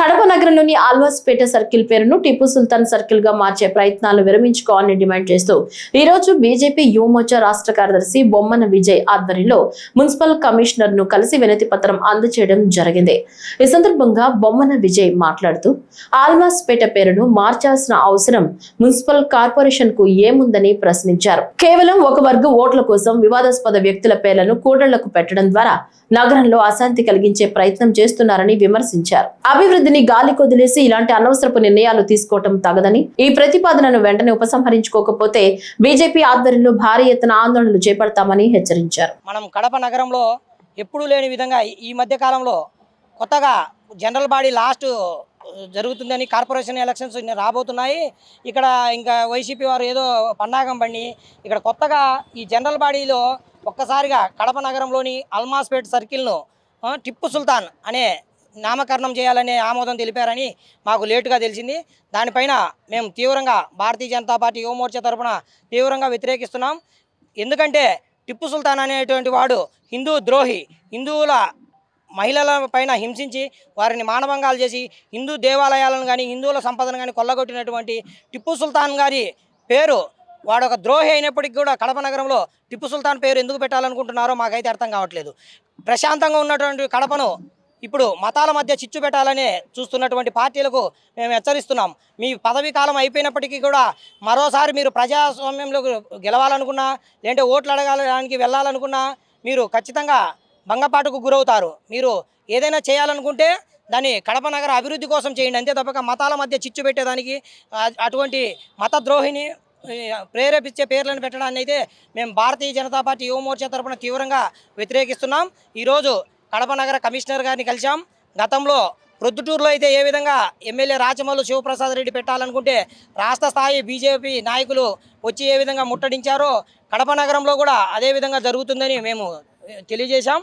కడప నగరంలోని ఆల్వాస్పేట సర్కిల్ పేరును టిప్పు సుల్తాన్ సర్కిల్ గా మార్చే ప్రయత్నాలను విరమించుకోవాలని డిమాండ్ చేస్తూ ఈ రోజు బీజేపీ యువమోర్చా రాష్ట్ర కార్యదర్శి బొమ్మన విజయ్ ఆధ్వర్యంలో మున్సిపల్ కమిషనర్ ను కలిసి వినతి పత్రం అందజేయడం జరిగింది. ఈ సందర్భంగా బొమ్మన విజయ్ మాట్లాడుతూ ఆల్వాస్పేట పేరును మార్చాల్సిన అవసరం మున్సిపల్ కార్పొరేషన్ కు ఏముందని ప్రశ్నించారు. కేవలం ఒక వర్గం ఓట్ల కోసం వివాదాస్పద వ్యక్తుల పేర్లను కూడళ్లకు పెట్టడం ద్వారా నగరంలో అశాంతి కలిగించే ప్రయత్నం చేస్తున్నారని విమర్శించారు. అభివృద్ధిని గాలి కొదిలేసి ఇలాంటి అనవసరపు నిర్ణయాలు తీసుకోవటం తగదని, ఈ ప్రతిపాదనను వెంటనే ఉపసంహరించుకోకపోతే బీజేపీ ఆధ్వర్యంలో భారీ ఎత్తున ఆందోళనలు చేపడతామని హెచ్చరించారు. మనం కడప నగరంలో ఎప్పుడూ లేని విధంగా ఈ మధ్య కాలంలో కొత్తగా జనరల్ బాడీ లాస్ట్ జరుగుతుందని, కార్పొరేషన్ ఎలక్షన్స్ రాబోతున్నాయి. ఇక్కడ ఇంకా వైసీపీ వారు ఏదో పన్నాగం పండి ఇక్కడ కొత్తగా ఈ జనరల్ బాడీలో ఒక్కసారిగా కడప నగరంలోని అల్మాస్పేట్ సర్కిల్ను టిప్పు సుల్తాన్ అనే నామకరణం చేయాలనే ఆమోదం తెలిపారని మాకు లేటుగా తెలిసింది. దానిపైన మేము తీవ్రంగా భారతీయ జనతా పార్టీ యువమోర్చా తరఫున తీవ్రంగా వ్యతిరేకిస్తున్నాం. ఎందుకంటే టిప్పు సుల్తాన్ అనేటువంటి వాడు హిందూ ద్రోహి, హిందువుల మహిళల పైన హింసించి వారిని మానభంగాలు చేసి హిందూ దేవాలయాలను కానీ హిందువుల సంపదను కానీ కొల్లగొట్టినటువంటి టిప్పు సుల్తాన్ గారి పేరు, వాడు ఒక ద్రోహి అయినప్పటికీ కూడా కడప నగరంలో టిప్పు సుల్తాన్ పేరు ఎందుకు పెట్టాలనుకుంటున్నారో మాకైతే అర్థం కావట్లేదు. ప్రశాంతంగా ఉన్నటువంటి కడపను ఇప్పుడు మతాల మధ్య చిచ్చు పెట్టాలనే చూస్తున్నటువంటి పార్టీలకు మేము హెచ్చరిస్తున్నాం. మీ పదవీ కాలం అయిపోయినప్పటికీ కూడా మరోసారి మీరు ప్రజాస్వామ్యంలో గెలవాలనుకున్నా, లేదంటే ఓట్లు అడగాలడానికి వెళ్ళాలనుకున్నా మీరు ఖచ్చితంగా భంగపాటుకు గురవుతారు. మీరు ఏదైనా చేయాలనుకుంటే దాన్ని కడప నగర అభివృద్ధి కోసం చేయండి, అంతే తప్పక మతాల మధ్య చిచ్చు పెట్టేదానికి అటువంటి మతద్రోహిని ప్రేరేపించే పేర్లను పెట్టడాన్ని అయితే మేము భారతీయ జనతా పార్టీ యువమోర్చా తరఫున తీవ్రంగా వ్యతిరేకిస్తున్నాం. ఈరోజు కడప నగర కమిషనర్ గారిని కలిసాం. గతంలో ప్రొద్దుటూరులో అయితే ఏ విధంగా ఎమ్మెల్యే రాచమల్లు శివప్రసాద్ రెడ్డి పెట్టాలనుకుంటే రాష్ట్ర స్థాయి బీజేపీ నాయకులు వచ్చి ఏ విధంగా ముట్టడించారో కడప నగరంలో కూడా అదే విధంగా జరుగుతుందని మేము తెలియజేశాం.